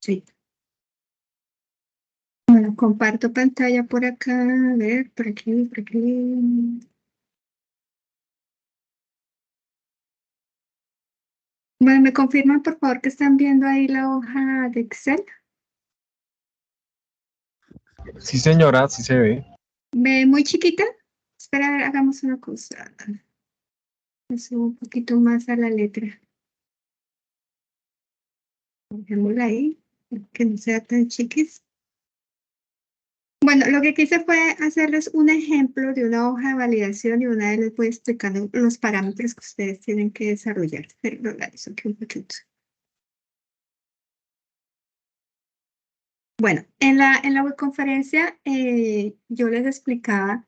Sí. Bueno, comparto pantalla por acá, a ver, por aquí, por aquí. Bueno, ¿me confirman por favor que están viendo ahí la hoja de Excel? Sí, señora, sí se ve. ¿Ve muy chiquita? Espera, a ver, hagamos una cosa. Le subo un poquito más a la letra. Dejémosla ahí, que no sea tan chiquis. Bueno, lo que quise fue hacerles un ejemplo de una hoja de validación y una vez les voy explicando los parámetros que ustedes tienen que desarrollar. Pero lo organizo aquí un poquito. Bueno, en la webconferencia yo les explicaba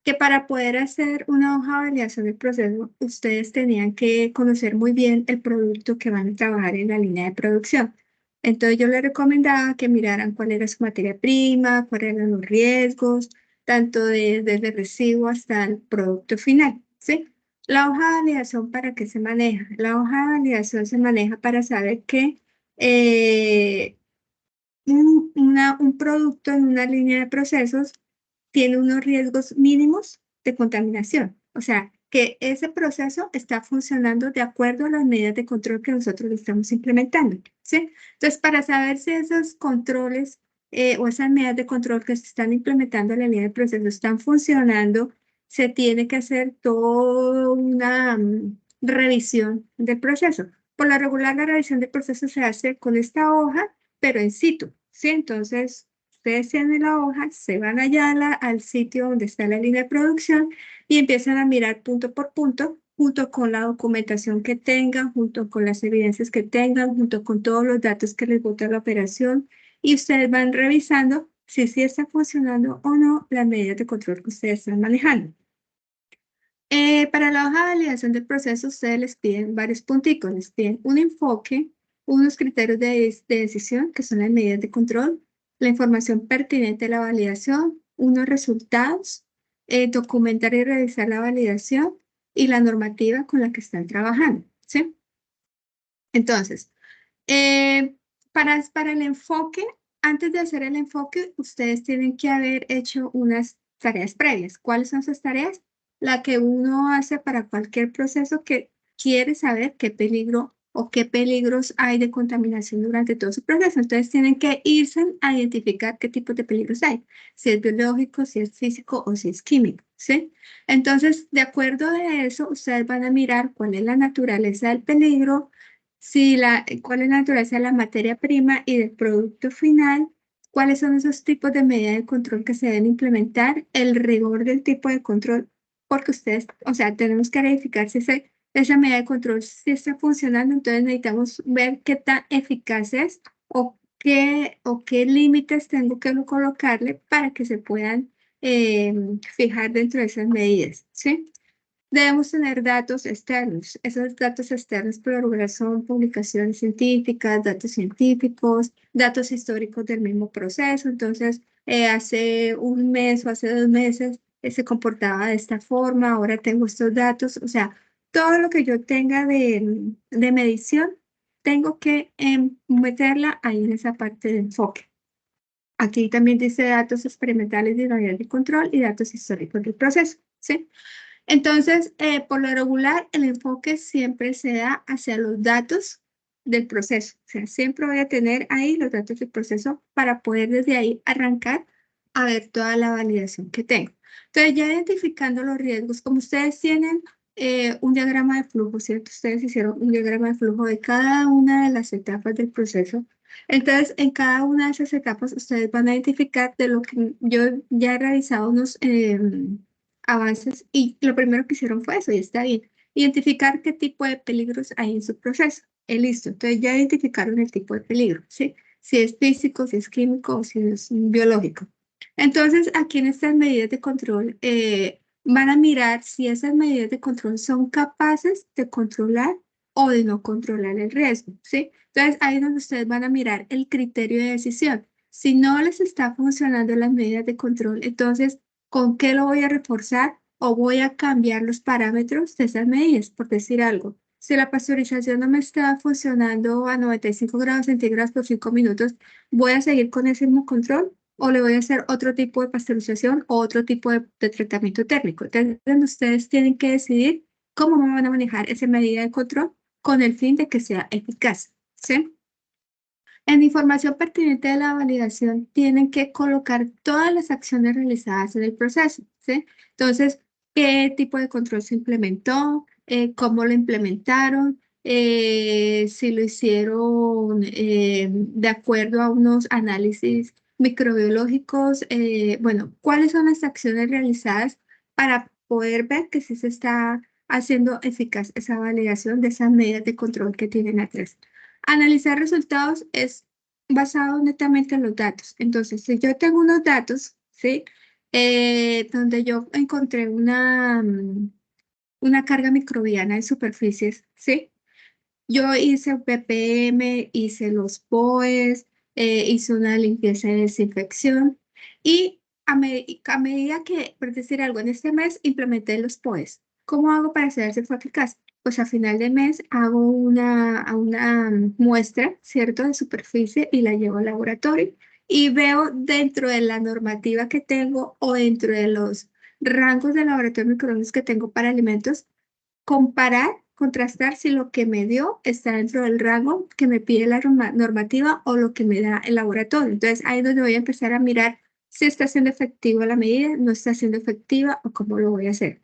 que para poder hacer una hoja de validación del proceso, ustedes tenían que conocer muy bien el producto que van a trabajar en la línea de producción. Entonces yo les recomendaba que miraran cuál era su materia prima, cuáles eran los riesgos, tanto desde el residuo hasta el producto final, ¿sí? La hoja de validación, ¿para qué se maneja? La hoja de validación se maneja para saber que eh, un producto en una línea de procesos tiene unos riesgos mínimos de contaminación. O sea, que ese proceso está funcionando de acuerdo a las medidas de control que nosotros estamos implementando, ¿sí? Entonces, para saber si esos controles o esas medidas de control que se están implementando en la línea de procesos están funcionando, se tiene que hacer toda una revisión del proceso. Por lo regular, la revisión del proceso se hace con esta hoja pero en situ, ¿sí? Entonces, ustedes tienen la hoja, se van allá al sitio donde está la línea de producción y empiezan a mirar punto por punto, junto con la documentación que tengan, junto con las evidencias que tengan, junto con todos los datos que les bota la operación, y ustedes van revisando si sí está funcionando o no las medidas de control que ustedes están manejando. Para la hoja de validación del proceso, ustedes les piden varios punticos, les piden un enfoque, unos criterios de decisión, que son las medidas de control, la información pertinente a la validación, unos resultados, documentar y revisar la validación y la normativa con la que están trabajando, ¿sí? Entonces, eh, para el enfoque, antes de hacer el enfoque, ustedes tienen que haber hecho unas tareas previas. ¿Cuáles son esas tareas? La que uno hace para cualquier proceso que quiere saber qué peligro o qué peligros hay de contaminación durante todo su proceso. Entonces tienen que irse a identificar qué tipos de peligros hay, si es biológico, si es físico o si es químico, ¿sí? Entonces, de acuerdo a eso, ustedes van a mirar cuál es la naturaleza del peligro, si cuál es la naturaleza de la materia prima y del producto final, cuáles son esos tipos de medidas de control que se deben implementar, el rigor del tipo de control, porque ustedes, o sea, tenemos que verificar si esa medida de control sí está funcionando, entonces necesitamos ver qué tan eficaz es o qué límites tengo que colocarle para que se puedan fijar dentro de esas medidas, ¿sí? Debemos tener datos externos. Esos datos externos por lo regular son publicaciones científicas, datos científicos, datos históricos del mismo proceso. Entonces, hace un mes o hace 2 meses se comportaba de esta forma, ahora tengo estos datos. O sea, todo lo que yo tenga de medición, tengo que meterla ahí en esa parte de enfoque. Aquí también dice datos experimentales de unidad de control y datos históricos del proceso, ¿sí? Entonces, por lo regular, el enfoque siempre se da hacia los datos del proceso. O sea, siempre voy a tener ahí los datos del proceso para poder desde ahí arrancar a ver toda la validación que tengo. Entonces, ya identificando los riesgos, como ustedes tienen un diagrama de flujo, ¿cierto? Ustedes hicieron un diagrama de flujo de cada una de las etapas del proceso. Entonces, en cada una de esas etapas, ustedes van a identificar de lo que yo ya he realizado unos avances y lo primero que hicieron fue eso y está bien. Identificar qué tipo de peligros hay en su proceso. Listo, entonces ya identificaron el tipo de peligro, ¿sí? Si es físico, si es químico o si es biológico. Entonces, aquí en estas medidas de control van a mirar si esas medidas de control son capaces de controlar o de no controlar el riesgo, ¿sí? Entonces, ahí es donde ustedes van a mirar el criterio de decisión. Si no les está funcionando las medidas de control, entonces ¿con qué lo voy a reforzar? O voy a cambiar los parámetros de esas medidas, por decir algo. Si la pasteurización no me está funcionando a 95 grados centígrados por 5 minutos, ¿voy a seguir con ese mismo control o le voy a hacer otro tipo de pasteurización o otro tipo de tratamiento térmico? Entonces, ustedes tienen que decidir cómo van a manejar esa medida de control con el fin de que sea eficaz, ¿sí? En información pertinente de la validación, tienen que colocar todas las acciones realizadas en el proceso, ¿sí? Entonces, ¿qué tipo de control se implementó? ¿Cómo lo implementaron? Si lo hicieron de acuerdo a unos análisis microbiológicos. Bueno, ¿cuáles son las acciones realizadas para poder ver que sí se está haciendo eficaz esa validación de esas medidas de control que tienen atrás? Analizar resultados es basado netamente en los datos. Entonces, si yo tengo unos datos, ¿sí? Donde yo encontré una carga microbiana en superficies, ¿sí? Yo hice un ppm, hice los POEs, hice una limpieza y desinfección y a medida que, por decir algo, en este mes implementé los POEs. ¿Cómo hago para saber si fue eficaz? Pues a final de mes hago una muestra, ¿cierto?, de superficie y la llevo al laboratorio y veo dentro de la normativa que tengo o dentro de los rangos de laboratorio microbiológicos que tengo para alimentos, comparar, contrastar si lo que me dio está dentro del rango que me pide la normativa o lo que me da el laboratorio. Entonces, ahí es donde voy a empezar a mirar si está siendo efectiva la medida, no está siendo efectiva o cómo lo voy a hacer.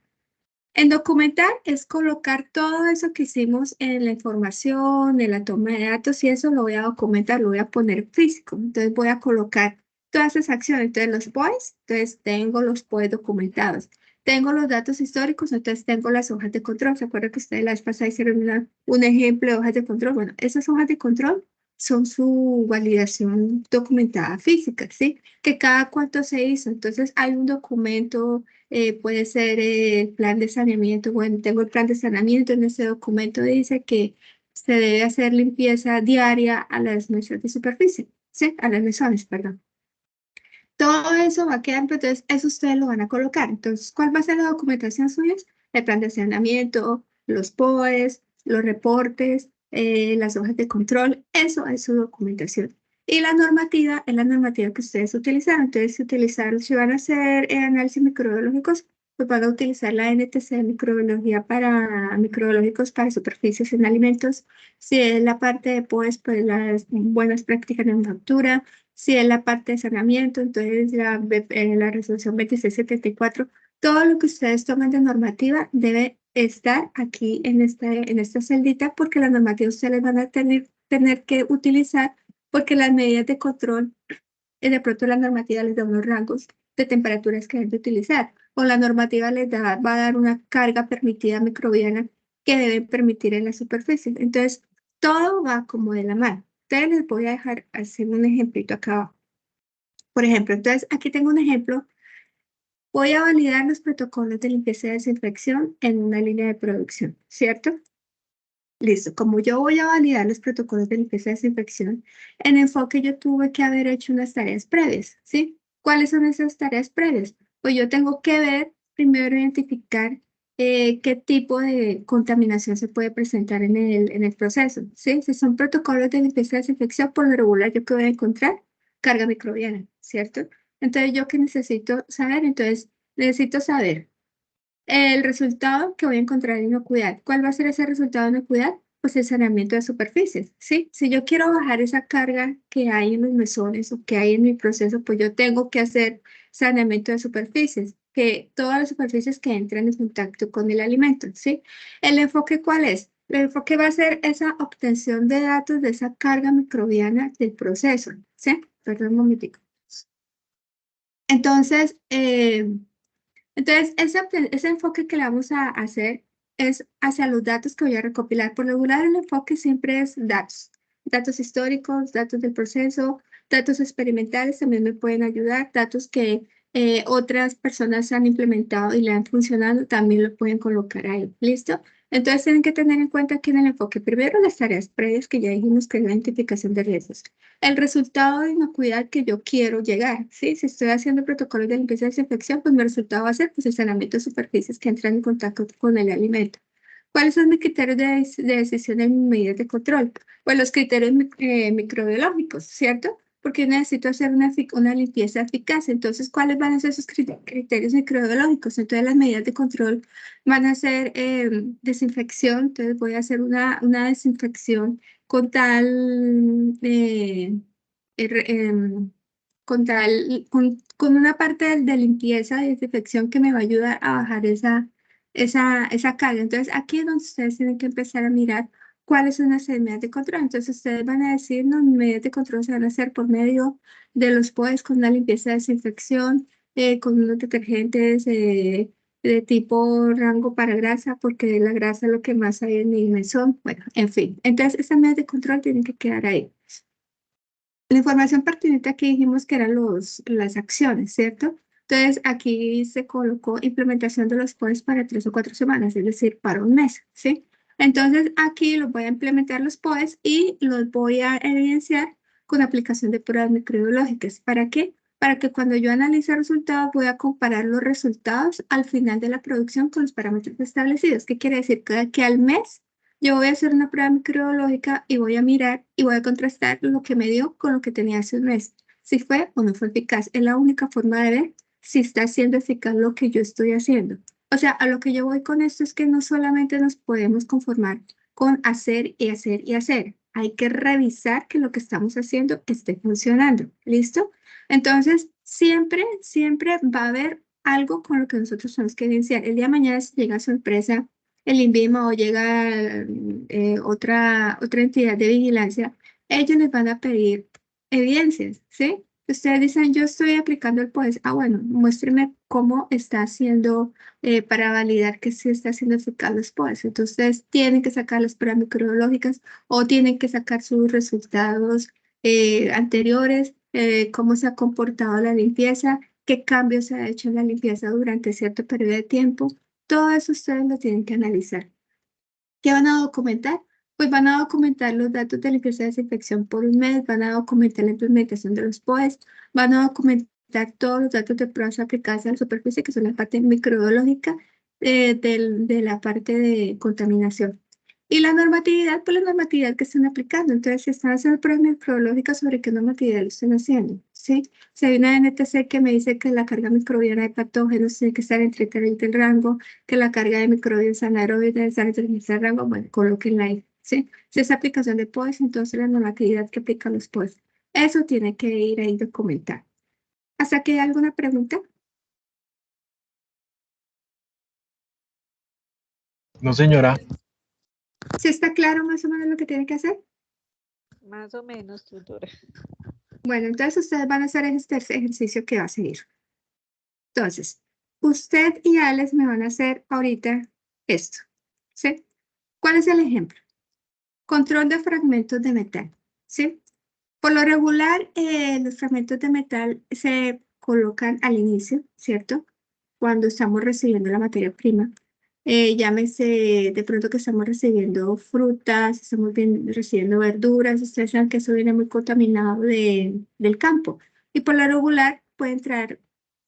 En documentar es colocar todo eso que hicimos en la información, en la toma de datos y eso lo voy a documentar, lo voy a poner físico. Entonces voy a colocar todas esas acciones. Entonces los POEs, entonces tengo los POEs documentados. Tengo los datos históricos, entonces tengo las hojas de control. ¿Se acuerdan que ustedes la vez pasada hicieron un ejemplo de hojas de control? Bueno, esas hojas de control son su validación documentada física, ¿sí? Que cada cuánto se hizo. Entonces hay un documento, puede ser el plan de saneamiento. Bueno, tengo el plan de saneamiento. En ese documento dice que se debe hacer limpieza diaria a las mesas de superficie, ¿sí? A las mesones, perdón. Todo eso va quedando, entonces eso ustedes lo van a colocar. Entonces, ¿cuál va a ser la documentación suya? El plan de saneamiento, los POEs, los reportes, las hojas de control, eso es su documentación. Y la normativa es la normativa que ustedes utilizaron. Entonces, si van a hacer análisis microbiológicos, pues van a utilizar la NTC de microbiología para microbiológicos para superficies en alimentos. Si es la parte de POEs, pues las buenas prácticas de manufactura. Si es la parte de saneamiento, entonces la resolución 2674, todo lo que ustedes toman de normativa debe estar aquí en esta celdita porque la normativa ustedes van a tener que utilizar porque las medidas de control, de pronto la normativa les da unos rangos de temperaturas que deben de utilizar o la normativa va a dar una carga permitida microbiana que deben permitir en la superficie. Entonces, todo va como de la mano. Entonces les voy a dejar hacer un ejemplito acá abajo. Por ejemplo, entonces aquí tengo un ejemplo. Voy a validar los protocolos de limpieza y desinfección en una línea de producción, ¿cierto? Listo. Como yo voy a validar los protocolos de limpieza y desinfección, en enfoque yo tuve que haber hecho unas tareas previas, ¿sí? ¿Cuáles son esas tareas previas? Pues yo tengo que ver, primero identificar qué tipo de contaminación se puede presentar en el proceso, ¿sí? Si son protocolos de limpieza y desinfección, por lo regular yo que voy a encontrar carga microbiana, ¿cierto? Entonces, ¿yo qué necesito saber? Entonces, necesito saber el resultado que voy a encontrar en inocuidad. ¿Cuál va a ser ese resultado de inocuidad? Pues el saneamiento de superficies, ¿sí? Si yo quiero bajar esa carga que hay en los mesones o que hay en mi proceso, pues yo tengo que hacer saneamiento de superficies, que todas las superficies que entran en contacto con el alimento, ¿sí? ¿El enfoque cuál es? El enfoque va a ser esa obtención de datos de esa carga microbiana del proceso, ¿sí? Perdón un momentico. Entonces, ese enfoque que le vamos a hacer es hacia los datos que voy a recopilar. Por lo regular, el enfoque siempre es datos. Datos históricos, datos del proceso, datos experimentales también me pueden ayudar, datos que otras personas han implementado y le han funcionado, también lo pueden colocar ahí. ¿Listo? Entonces tienen que tener en cuenta aquí en el enfoque, primero las tareas previas que ya dijimos que es la identificación de riesgos. El resultado de inocuidad que yo quiero llegar, ¿sí? Si estoy haciendo protocolos de limpieza y desinfección, pues mi resultado va a ser pues, el saneamiento de superficies que entran en contacto con el alimento. ¿Cuáles son mis criterios de decisión en mis medidas de control? Pues los criterios microbiológicos, ¿cierto? Porque yo necesito hacer una limpieza eficaz. Entonces, ¿cuáles van a ser esos criterios microbiológicos? Entonces, las medidas de control van a ser desinfección. Entonces, voy a hacer una desinfección con tal, con tal, con una parte de limpieza y desinfección que me va a ayudar a bajar esa carga. Entonces, aquí es donde ustedes tienen que empezar a mirar cuáles son las medidas de control. Entonces, ustedes van a decir, no, mis medidas de control se van a hacer por medio de los POEs con una limpieza de desinfección, con unos detergentes de tipo rango para grasa, porque la grasa es lo que más hay en mi mesón. Bueno, en fin. Entonces, esas medidas de control tienen que quedar ahí. La información pertinente aquí dijimos que eran las acciones, ¿cierto? Entonces aquí se colocó implementación de los POEs para 3 o 4 semanas, es decir, para un mes, ¿sí? Entonces aquí los voy a implementar los POEs y los voy a evidenciar con aplicación de pruebas microbiológicas. ¿Para qué? Para que cuando yo analice resultados voy a comparar los resultados al final de la producción con los parámetros establecidos. ¿Qué quiere decir? Que al mes yo voy a hacer una prueba microbiológica y voy a mirar y voy a contrastar lo que me dio con lo que tenía hace un mes. Si fue o no fue eficaz. Es la única forma de ver si está siendo eficaz lo que yo estoy haciendo. O sea, a lo que yo voy con esto es que no solamente nos podemos conformar con hacer y hacer y hacer. Hay que revisar que lo que estamos haciendo esté funcionando. ¿Listo? Entonces, siempre, siempre va a haber algo con lo que nosotros tenemos que evidenciar. El día de mañana, si llega sorpresa el INVIMA o llega otra entidad de vigilancia, ellos les van a pedir evidencias, ¿sí? Ustedes dicen, yo estoy aplicando el POES. Ah, bueno, muéstreme cómo está haciendo para validar que sí está haciendo eficaz los POES. Entonces, ustedes tienen que sacar las pruebas microbiológicas o tienen que sacar sus resultados anteriores, cómo se ha comportado la limpieza, qué cambios se ha hecho en la limpieza durante cierto periodo de tiempo. Todo eso ustedes lo tienen que analizar. ¿Qué van a documentar? Pues van a documentar los datos de limpieza y desinfección por un mes, van a documentar la implementación de los POEs, van a documentar todos los datos de pruebas aplicadas a la superficie, que son la parte microbiológica de la parte de contaminación. Y la normatividad, pues la normatividad que están aplicando. Entonces, si están haciendo pruebas microbiológicas, ¿sobre qué normatividad lo están haciendo? ¿Sí? Si hay una NTC que me dice que la carga microbiana de patógenos tiene que estar entre el rango, que la carga de microbios anaerobios debe estar entre el rango, bueno, colóquenla ahí, ¿sí? Si es aplicación de POEs, entonces la normatividad que aplican los POEs. Eso tiene que ir ahí documentado. ¿Hasta que hay alguna pregunta? No, señora. ¿Sí está claro más o menos lo que tiene que hacer? Más o menos, tutora. Bueno, entonces ustedes van a hacer este ejercicio que va a seguir. Entonces, usted y Alex me van a hacer ahorita esto, ¿sí? ¿Cuál es el ejemplo? Control de fragmentos de metal, ¿sí? Por lo regular, los fragmentos de metal se colocan al inicio, ¿cierto? Cuando estamos recibiendo la materia prima. Llámese de pronto que estamos recibiendo frutas, estamos recibiendo verduras, ustedes saben que eso viene muy contaminado del campo. Y por lo regular pueden traer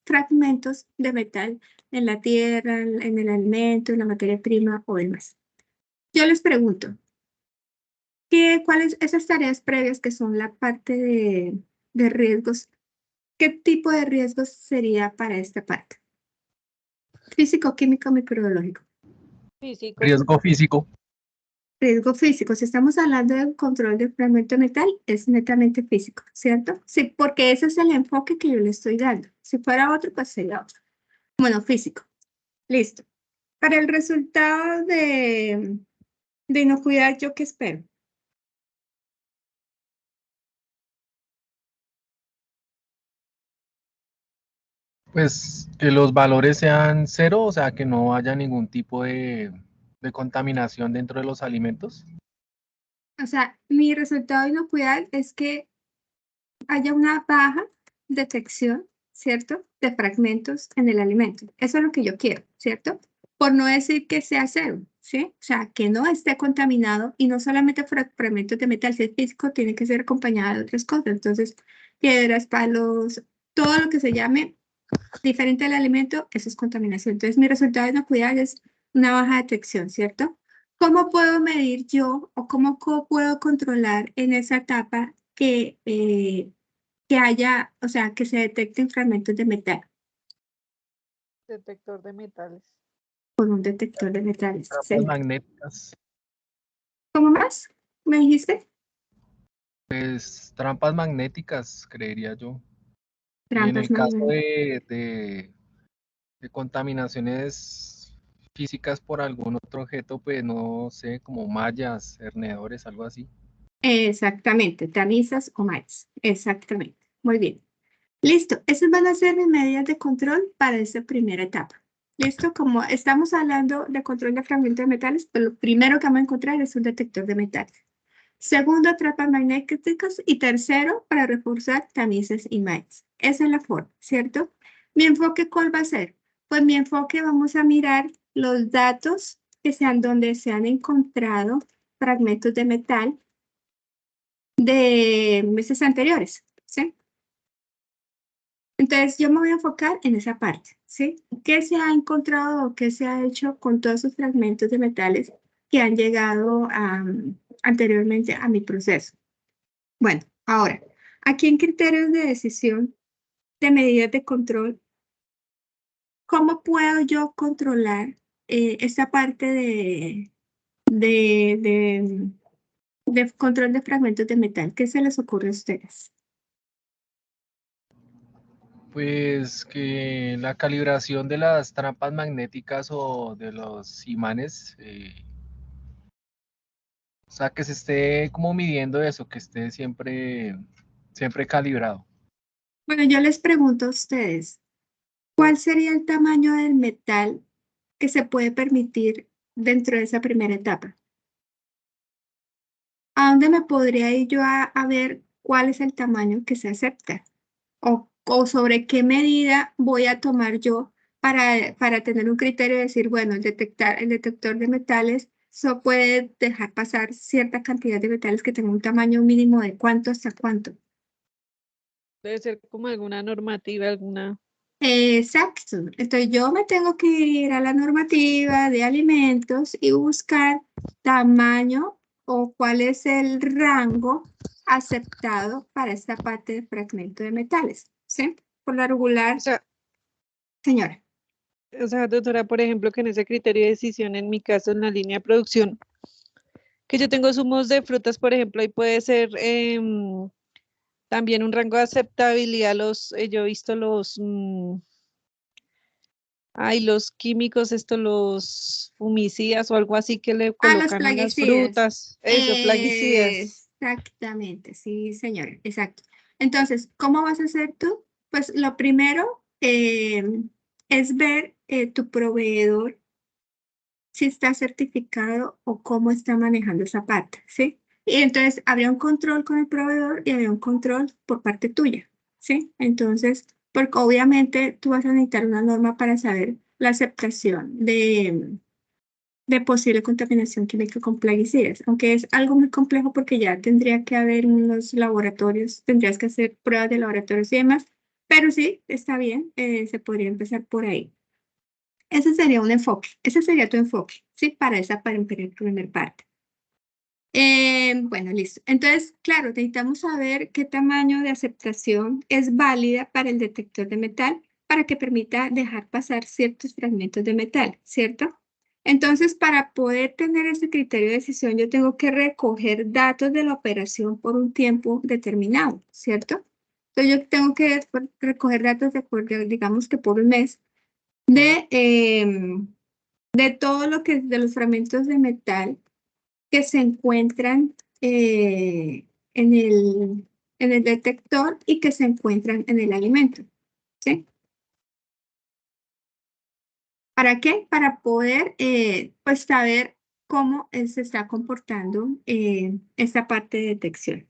fragmentos de metal en la tierra, en el alimento, en la materia prima o demás. Yo les pregunto, ¿cuáles esas tareas previas que son la parte de riesgos? ¿Qué tipo de riesgos sería para esta parte? Físico, químico, microbiológico. Físico. Riesgo físico. Riesgo físico. Si estamos hablando del control del fragmento de metal, es netamente físico, ¿cierto? Sí, porque ese es el enfoque que yo le estoy dando. Si fuera otro, pues sería otro. Bueno, físico. Listo. Para el resultado de inocuidad, ¿yo qué espero? Pues que los valores sean cero, o sea, que no haya ningún tipo de contaminación dentro de los alimentos. O sea, mi resultado de inocuidad es que haya una baja detección, ¿cierto? De fragmentos en el alimento. Eso es lo que yo quiero, ¿cierto? Por no decir que sea cero, ¿sí? O sea, que no esté contaminado y no solamente fragmentos de metal, si es físico, tiene que ser acompañado de otras cosas. Entonces, piedras, palos, todo lo que se llame diferente al alimento, eso es contaminación. Entonces, mi resultado de inocuidad es una baja detección, ¿cierto? ¿Cómo puedo medir yo o cómo puedo controlar en esa etapa que haya, o sea, que se detecten fragmentos de metal Detector de metales. con un detector de metales? Trampas ¿Sí? magnéticas. ¿Cómo más? ¿Me dijiste? Pues trampas magnéticas, creería yo. Y en Trampas el caso magnéticas. de contaminaciones físicas por algún otro objeto, pues no sé, como mallas, hernedores, algo así. Exactamente, tamizas o mallas. Exactamente. Muy bien. Listo. Esas van a ser mis medidas de control para esa primera etapa. Listo. Como estamos hablando de control de fragmentos de metales, pues lo primero que vamos a encontrar es un detector de metales. Segundo, trampas magnéticas. Y tercero, para reforzar tamizas y mallas. Esa es la forma, ¿cierto? Mi enfoque, ¿cuál va a ser? Pues mi enfoque vamos a mirar los datos que sean donde se han encontrado fragmentos de metal de meses anteriores, ¿sí? Entonces, yo me voy a enfocar en esa parte, ¿sí? ¿Qué se ha encontrado o qué se ha hecho con todos esos fragmentos de metales que han llegado anteriormente a mi proceso? Bueno, ahora, aquí en criterios de decisión de medidas de control, ¿cómo puedo yo controlar esta parte de, de, de control de fragmentos de metal? ¿Qué se les ocurre a ustedes? Pues que la calibración de las trampas magnéticas o de los imanes, o sea, que se esté como midiendo eso, que esté siempre calibrado. Bueno, yo les pregunto a ustedes, ¿cuál sería el tamaño del metal que se puede permitir dentro de esa primera etapa? ¿A dónde me podría ir yo a ver cuál es el tamaño que se acepta? O sobre qué medida voy a tomar yo para tener un criterio de decir, bueno, el detector de metales solo puede dejar pasar cierta cantidad de metales que tengan un tamaño mínimo de cuánto hasta cuánto. Debe ser como alguna normativa, alguna. Exacto. Entonces yo me tengo que ir a la normativa de alimentos y buscar tamaño o cuál es el rango aceptado para esta parte de fragmento de metales. ¿Sí? Por lo O regular, sea, señora. doctora, por ejemplo, que en ese criterio de decisión, en mi caso, en la línea de producción, que yo tengo zumos de frutas, por ejemplo, y puede ser también un rango de aceptabilidad. Yo he visto los químicos, los fumicidas o algo así que le A los colocan a las plaguicidas. frutas, eso, plaguicidas. Exactamente, sí, señora, exacto. Entonces, ¿cómo vas a hacer tú? Pues lo primero es ver tu proveedor si está certificado o cómo está manejando esa parte, ¿sí? Y entonces habría un control con el proveedor y habría un control por parte tuya, ¿sí? Entonces, porque obviamente tú vas a necesitar una norma para saber la aceptación de posible contaminación química con plaguicidas, aunque es algo muy complejo porque ya tendría que haber unos laboratorios, tendrías que hacer pruebas de laboratorios y demás, pero sí, está bien, se podría empezar por ahí. Ese sería un enfoque, ese sería tu enfoque, ¿sí? Para esa primer parte. Bueno, listo. Entonces, claro, necesitamos saber qué tamaño de aceptación es válida para el detector de metal para que permita dejar pasar ciertos fragmentos de metal, ¿cierto? Entonces, para poder tener ese criterio de decisión, yo tengo que recoger datos de la operación por un tiempo determinado, ¿cierto? Entonces, yo tengo que recoger datos de acuerdo, digamos que por un mes de todo lo que de los fragmentos de metal que se encuentran en el detector y que se encuentran en el alimento. ¿Sí? ¿Para qué? Para poder pues saber cómo se está comportando esta parte de detección.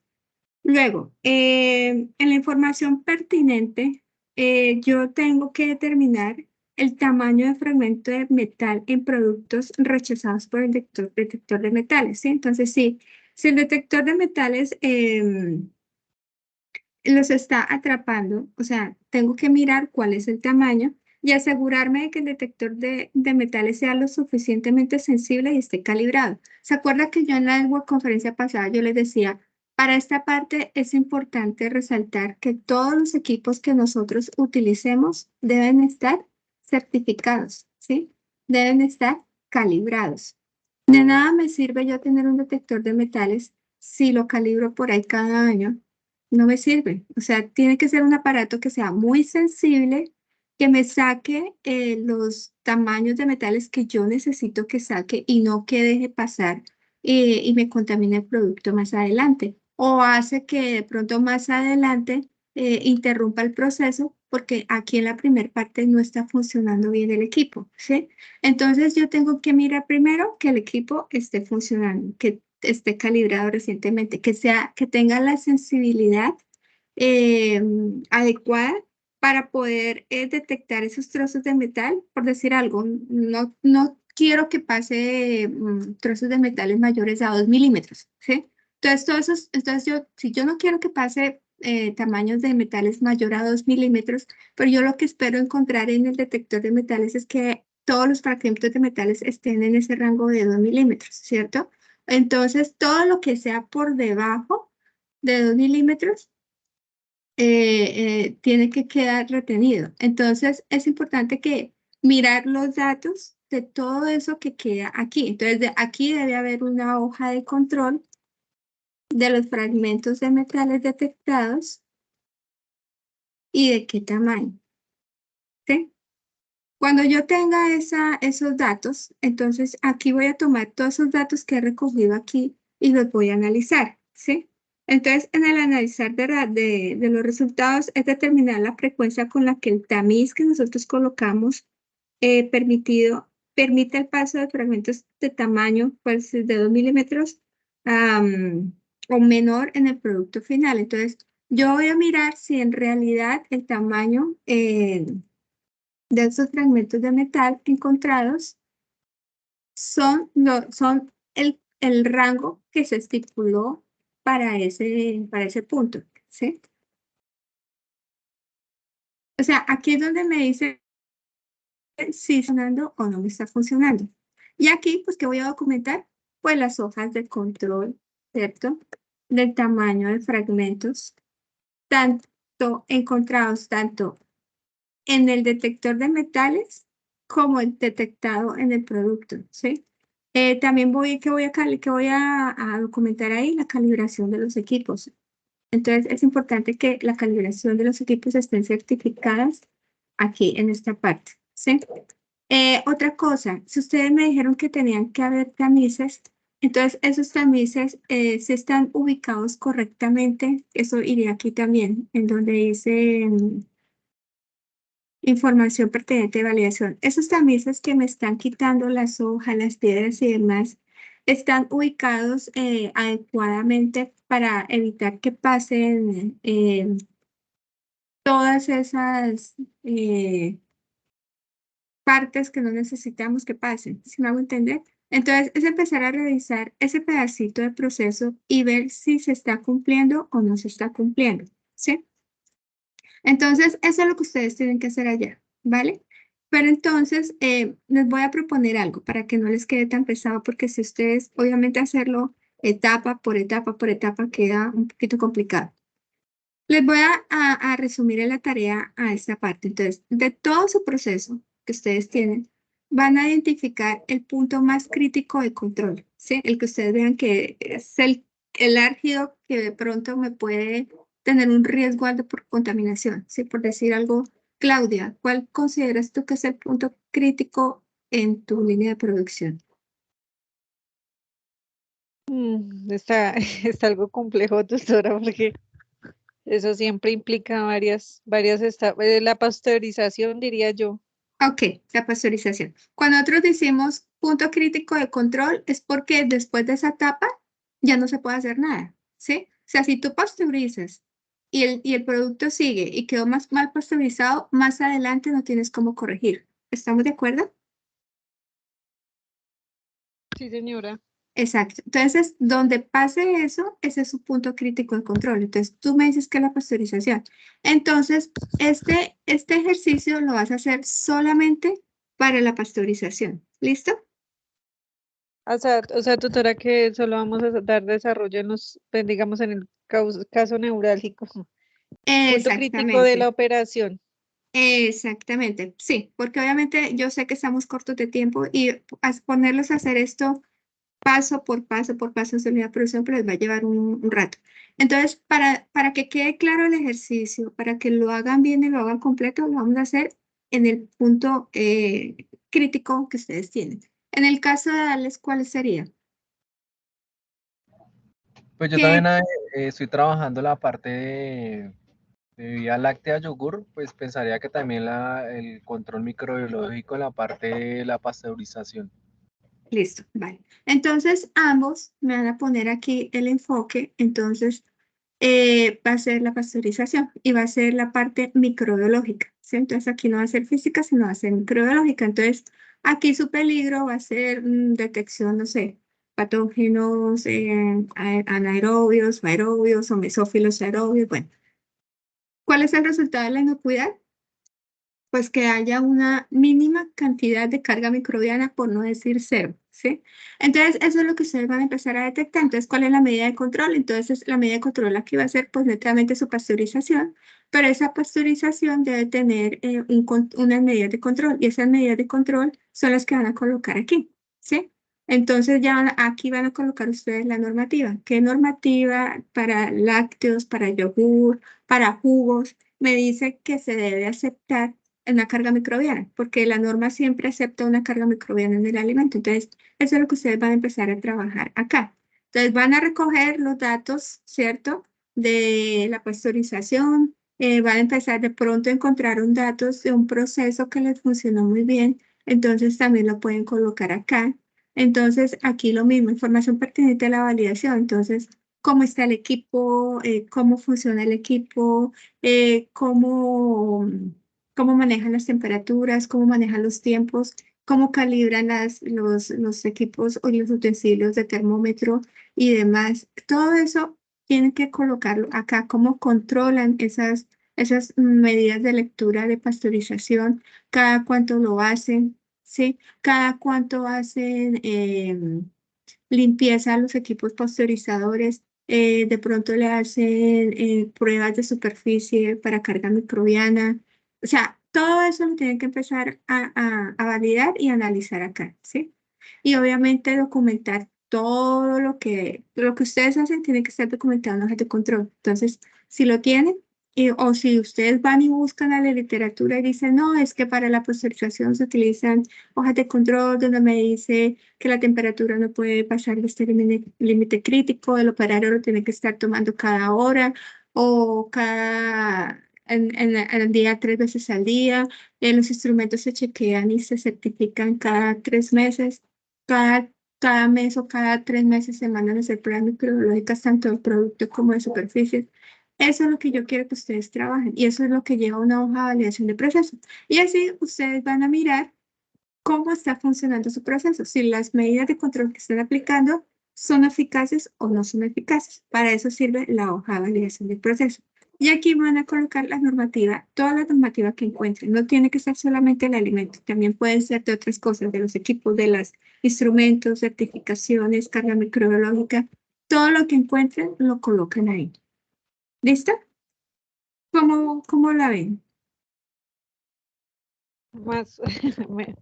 Luego, en la información pertinente, yo tengo que determinar el tamaño de fragmento de metal en productos rechazados por el detector de metales, ¿sí? Entonces, sí, si el detector de metales los está atrapando, o sea, tengo que mirar cuál es el tamaño. y asegurarme de que el detector de metales sea lo suficientemente sensible y esté calibrado. ¿Se acuerda que yo en la conferencia pasada yo les decía, para esta parte es importante resaltar que todos los equipos que nosotros utilicemos deben estar certificados, ¿sí? Deben estar calibrados. De nada me sirve yo tener un detector de metales si lo calibro por ahí cada año. No me sirve. O sea, tiene que ser un aparato que sea muy sensible, que me saque los tamaños de metales que yo necesito que saque y no que deje pasar y me contamine el producto más adelante. O hace que de pronto más adelante interrumpa el proceso porque aquí en la primera parte no está funcionando bien el equipo, ¿sí? Entonces yo tengo que mirar primero que el equipo esté funcionando, que esté calibrado recientemente, que tenga la sensibilidad eh, adecuada para poder detectar esos trozos de metal, por decir algo, no quiero que pase trozos de metales mayores a 2 milímetros, ¿sí? Entonces, si yo no quiero que pase tamaños de metales mayor a 2 milímetros, pero yo lo que espero encontrar en el detector de metales es que todos los fragmentos de metales estén en ese rango de 2 milímetros, ¿cierto? Entonces, todo lo que sea por debajo de 2 milímetros tiene que quedar retenido. Entonces, es importante que mirar los datos de todo eso que queda aquí. Entonces, aquí debe haber una hoja de control de los fragmentos de metales detectados y de qué tamaño. ¿Sí? Cuando yo tenga esos datos, entonces aquí voy a tomar todos esos datos que he recogido aquí y los voy a analizar, ¿sí? Entonces, en el analizar de los resultados es determinar la frecuencia con la que el tamiz que nosotros colocamos permite el paso de fragmentos de tamaño, pues de 2 milímetros o menor en el producto final. Entonces, yo voy a mirar si en realidad el tamaño de esos fragmentos de metal encontrados son el rango que se estipuló para ese punto, ¿sí? O sea, aquí es donde me dice si está funcionando o no me está funcionando. Y aquí, pues, ¿qué voy a documentar? Pues las hojas de control, ¿cierto? Del tamaño de fragmentos, tanto encontrados, tanto en el detector de metales como el detectado en el producto, ¿sí? También que voy a documentar ahí la calibración de los equipos. Entonces, es importante que la calibración de los equipos estén certificadas aquí en esta parte, ¿sí? Otra cosa, si ustedes me dijeron que tenían que haber tamices, entonces esos tamices si están ubicados correctamente, eso iría aquí también, en donde dice información pertinente de validación. Esos tamices que me están quitando las hojas, las piedras y demás, están ubicados adecuadamente para evitar que pasen todas esas partes que no necesitamos que pasen. ¿Sí me hago entender? Entonces, es empezar a revisar ese pedacito de proceso y ver si se está cumpliendo o no se está cumpliendo. ¿Sí? Entonces, eso es lo que ustedes tienen que hacer allá, ¿vale? Pero entonces, les voy a proponer algo para que no les quede tan pesado, porque si ustedes, obviamente, hacerlo etapa por etapa por etapa queda un poquito complicado. Les voy a resumir en la tarea a esta parte. Entonces, de todo su proceso que ustedes tienen, van a identificar el punto más crítico de control, ¿sí? El que ustedes vean que es el álgido que de pronto me puede tener un riesgo alto por contaminación, ¿sí? Por decir algo, Claudia, ¿cuál consideras tú que es el punto crítico en tu línea de producción? Está, está algo complejo, doctora, porque eso siempre implica la pasteurización, diría yo. Ok, la pasteurización. Cuando nosotros decimos punto crítico de control es porque después de esa etapa ya no se puede hacer nada, ¿sí? O sea, si tú pasteurizas y el producto sigue y quedó más mal pasteurizado, más adelante no tienes cómo corregir. ¿Estamos de acuerdo? Sí, señora. Exacto. Entonces, donde pase eso, ese es su punto crítico de control. Entonces, tú me dices que es la pasteurización. Entonces, este ejercicio lo vas a hacer solamente para la pasteurización. ¿Listo? O sea, tutora, que solo vamos a dar desarrollo en los, pues, digamos, en el caso neurálgico, punto crítico de la Exactamente. operación. Exactamente. Sí, porque obviamente yo sé que estamos cortos de tiempo y ponerlos a hacer esto paso por paso en la producción, pero les va a llevar un rato. Entonces, para que quede claro el ejercicio, para que lo hagan bien y lo hagan completo, lo vamos a hacer en el punto crítico que ustedes tienen. En el caso de darles, ¿cuál sería? Pues yo ¿Qué? también estoy trabajando la parte de vía láctea yogur, pues pensaría que también el control microbiológico en la parte de la pasteurización. Listo, vale. Entonces, ambos me van a poner aquí el enfoque. Entonces, va a ser la pasteurización y va a ser la parte microbiológica, ¿sí? Entonces, aquí no va a ser física, sino va a ser microbiológica. Entonces, aquí su peligro va a ser detección, no sé, patógenos anaerobios, aerobios o mesófilos aerobios. Bueno, ¿cuál es el resultado de la inocuidad? Pues que haya una mínima cantidad de carga microbiana, por no decir cero, ¿sí? Entonces, eso es lo que ustedes van a empezar a detectar. Entonces, ¿cuál es la medida de control? Entonces, la medida de control aquí va a ser, pues, netamente su pasteurización, pero esa pasteurización debe tener unas medidas de control, y esas medidas de control son las que van a colocar aquí, ¿sí? Entonces, aquí van a colocar ustedes la normativa. ¿Qué normativa para lácteos, para yogur, para jugos? Me dice que se debe aceptar una carga microbiana, porque la norma siempre acepta una carga microbiana en el alimento. Entonces, eso es lo que ustedes van a empezar a trabajar acá. Entonces, van a recoger los datos, ¿cierto? De la pasteurización, van a empezar de pronto a encontrar un datos de un proceso que les funcionó muy bien, entonces también lo pueden colocar acá. Entonces, aquí lo mismo, información pertinente a la validación. Entonces, cómo está el equipo, cómo funciona el equipo, cómo manejan las temperaturas, cómo manejan los tiempos, cómo calibran los equipos o los utensilios de termómetro y demás. Todo eso tienen que colocarlo acá, cómo controlan esas medidas de lectura de pasteurización, cada cuánto lo hacen, ¿sí? Cada cuánto hacen limpieza a los equipos pasteurizadores. De pronto le hacen pruebas de superficie para carga microbiana. O sea, todo eso lo tienen que empezar a validar y analizar acá, ¿sí? Y obviamente documentar todo lo que ustedes hacen tiene que estar documentado en hojas de control. Entonces, si lo tienen, o si ustedes van y buscan a la literatura y dicen, no, es que para la pasteurización se utilizan hojas de control donde me dice que la temperatura no puede pasar de este límite crítico, el operario lo tiene que estar tomando cada hora o en el día 3 veces al día. Los instrumentos se chequean y se certifican cada 3 meses. Cada mes o cada 3 meses se mandan a hacer pruebas microbiológicas tanto del producto como de superficies. Eso es lo que yo quiero que ustedes trabajen y eso es lo que lleva una hoja de validación de proceso. Y así ustedes van a mirar cómo está funcionando su proceso, si las medidas de control que están aplicando son eficaces o no son eficaces. Para eso sirve la hoja de validación del proceso. Y aquí van a colocar la normativa, toda la normativa que encuentren. No tiene que ser solamente el alimento, también pueden ser de otras cosas, de los equipos, de los instrumentos, certificaciones, carga microbiológica. Todo lo que encuentren lo colocan ahí. ¿Listo? ¿Cómo la ven? Más, me-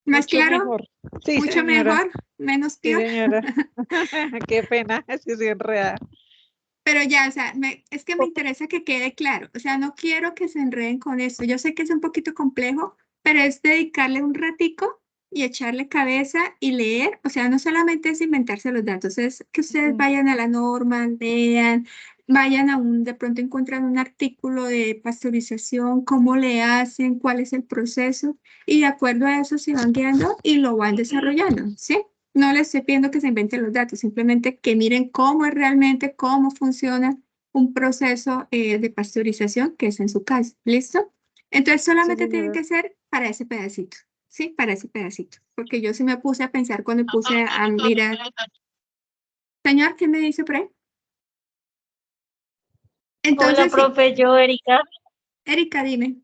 ¿Más mucho claro? mejor. Sí, ¿Mucho señora. mejor? ¿Menos Sí, peor? señora. Qué pena, es que soy enredada. Pero ya, o sea, es que me interesa que quede claro. O sea, no quiero que se enreden con esto. Yo sé que es un poquito complejo, pero es dedicarle un ratico y echarle cabeza y leer. O sea, no solamente es inventarse los datos, es que ustedes Mm. vayan a la norma, lean, de pronto encuentran un artículo de pasteurización, cómo le hacen, cuál es el proceso, y de acuerdo a eso se van guiando y lo van desarrollando, ¿sí? No les estoy pidiendo que se inventen los datos, simplemente que miren cómo es realmente, cómo funciona un proceso de pasteurización, que es en su caso. ¿Listo? Entonces Sí, solamente tienen señora. que ser para ese pedacito. ¿sí? Para ese pedacito. Porque yo sí me puse a pensar cuando puse a mirar. Señor, ¿qué me dice por ahí? Hola, Entonces, sí, profe, yo, Erika. Erika, dime.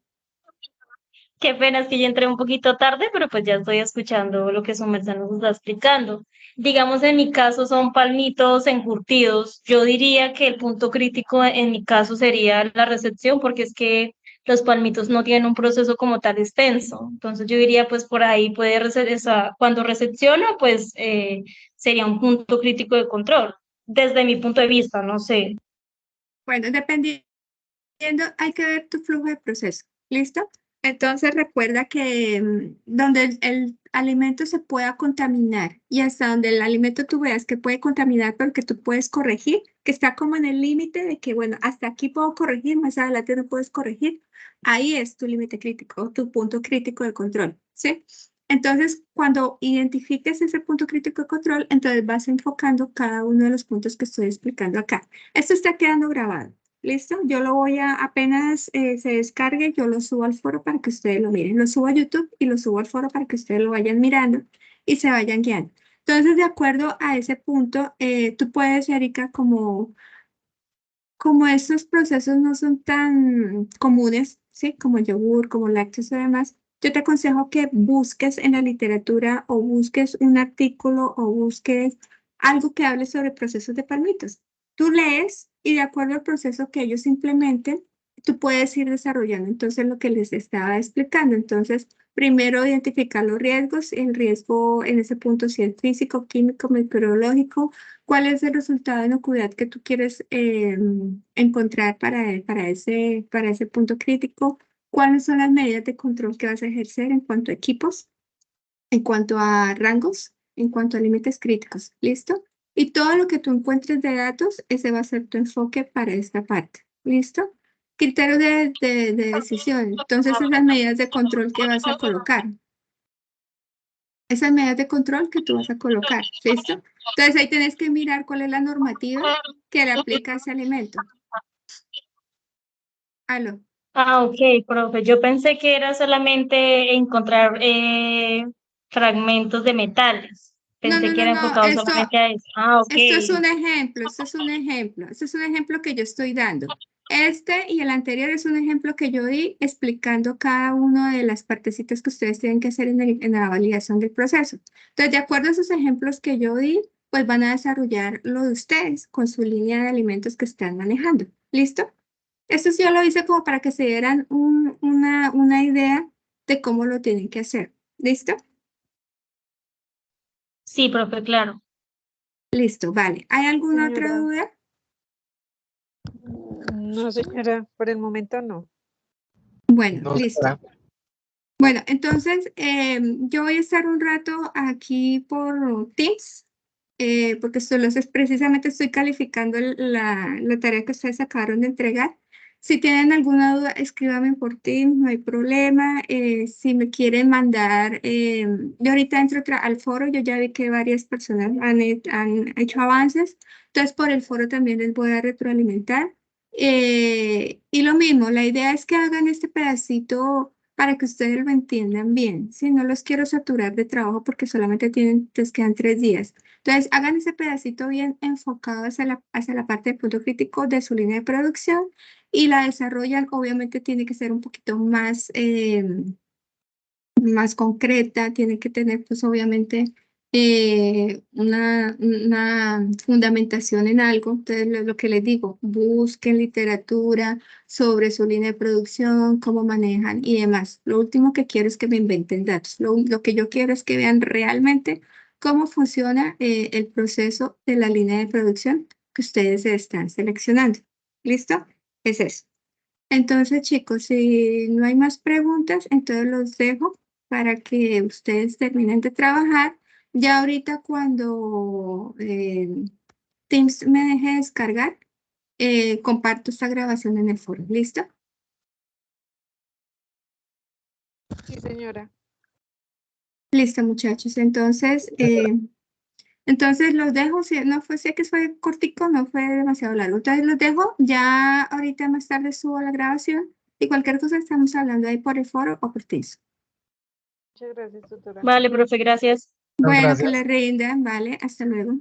Qué pena es que yo entré un poquito tarde, pero pues ya estoy escuchando lo que su merced nos está explicando. Digamos, en mi caso son palmitos encurtidos. Yo diría que el punto crítico en mi caso sería la recepción, porque es que los palmitos no tienen un proceso como tal extenso. Entonces yo diría, pues por ahí puede, cuando recepciona, pues sería un punto crítico de control. Desde mi punto de vista, no sé. Bueno, dependiendo, hay que ver tu flujo de proceso. ¿Listo? Entonces recuerda que donde el alimento se pueda contaminar y hasta donde el alimento tú veas que puede contaminar, pero que tú puedes corregir, que está como en el límite de que, bueno, hasta aquí puedo corregir, más adelante no puedes corregir, ahí es tu límite crítico, o tu punto crítico de control, ¿sí? Entonces, cuando identifiques ese punto crítico de control, entonces vas enfocando cada uno de los puntos que estoy explicando acá. Esto está quedando grabado. ¿Listo? Yo lo voy a, apenas se descargue, yo lo subo al foro para que ustedes lo miren. Lo subo a YouTube y lo subo al foro para que ustedes lo vayan mirando y se vayan guiando. Entonces, de acuerdo a ese punto, tú puedes, Erika, como estos procesos no son tan comunes, ¿sí? Como el yogur, como lácteos y demás, yo te aconsejo que busques en la literatura o busques un artículo o busques algo que hable sobre procesos de palmitos. Tú lees y de acuerdo al proceso que ellos implementen, tú puedes ir desarrollando entonces lo que les estaba explicando. Entonces, primero identificar los riesgos, el riesgo en ese punto si es físico, químico, microbiológico, cuál es el resultado de inocuidad que tú quieres encontrar para ese punto crítico, cuáles son las medidas de control que vas a ejercer en cuanto a equipos, en cuanto a rangos, en cuanto a límites críticos. ¿Listo? Y todo lo que tú encuentres de datos, ese va a ser tu enfoque para esta parte. ¿Listo? Criterios de decisión. Entonces, esas medidas de control que vas a colocar. Esas medidas de control que tú vas a colocar. ¿Listo? Entonces, ahí tienes que mirar cuál es la normativa que le aplica a ese alimento. Aló. Ah, ok, profe. Yo pensé que era solamente encontrar fragmentos de metales. No, Pensé no, que no, era no. enfocado solamente a eso. Ah, ok. Esto es un ejemplo, esto es un ejemplo, esto es un ejemplo que yo estoy dando. Este y el anterior es un ejemplo que yo di explicando cada una de las partecitas que ustedes tienen que hacer en la validación del proceso. Entonces, de acuerdo a esos ejemplos que yo di, pues van a desarrollar lo de ustedes con su línea de alimentos que están manejando. ¿Listo? Esto sí yo lo hice como para que se dieran una idea de cómo lo tienen que hacer. ¿Listo? Sí, profe, claro. Listo, vale. ¿Hay alguna otra Señora. duda? No, señora, por el momento no. Bueno, No, listo. señora. Bueno, entonces yo voy a estar un rato aquí por Teams, porque precisamente estoy calificando la tarea que ustedes acabaron de entregar. Si tienen alguna duda, escríbanme por Teams, no hay problema. Si me quieren mandar, yo ahorita entro al foro, yo ya vi que varias personas han hecho avances, entonces por el foro también les voy a retroalimentar. Y lo mismo, la idea es que hagan este pedacito para que ustedes lo entiendan bien. Si no los quiero saturar de trabajo porque solamente les quedan 3 días. Entonces, hagan ese pedacito bien enfocado hacia la parte de punto crítico de su línea de producción y la desarrollan. Obviamente tiene que ser un poquito más concreta, tiene que tener pues obviamente una fundamentación en algo. Entonces, lo que les digo, busquen literatura sobre su línea de producción, cómo manejan y demás. Lo último que quiero es que me inventen datos. Lo que yo quiero es que vean realmente cómo funciona el proceso de la línea de producción que ustedes están seleccionando. ¿Listo? Es eso. Entonces, chicos, si no hay más preguntas, entonces los dejo para que ustedes terminen de trabajar. Ya ahorita cuando Teams me deje descargar, comparto esta grabación en el foro. ¿Listo? Sí, señora. Listo, muchachos. Entonces los dejo. Si no fue, sé que fue cortico, no fue demasiado largo. Entonces los dejo. Ya ahorita más tarde subo la grabación y cualquier cosa estamos hablando ahí por el foro o por Teams. Muchas gracias, tutora. Vale, profe, gracias. Bueno, que gracias. le rindan, vale, hasta luego.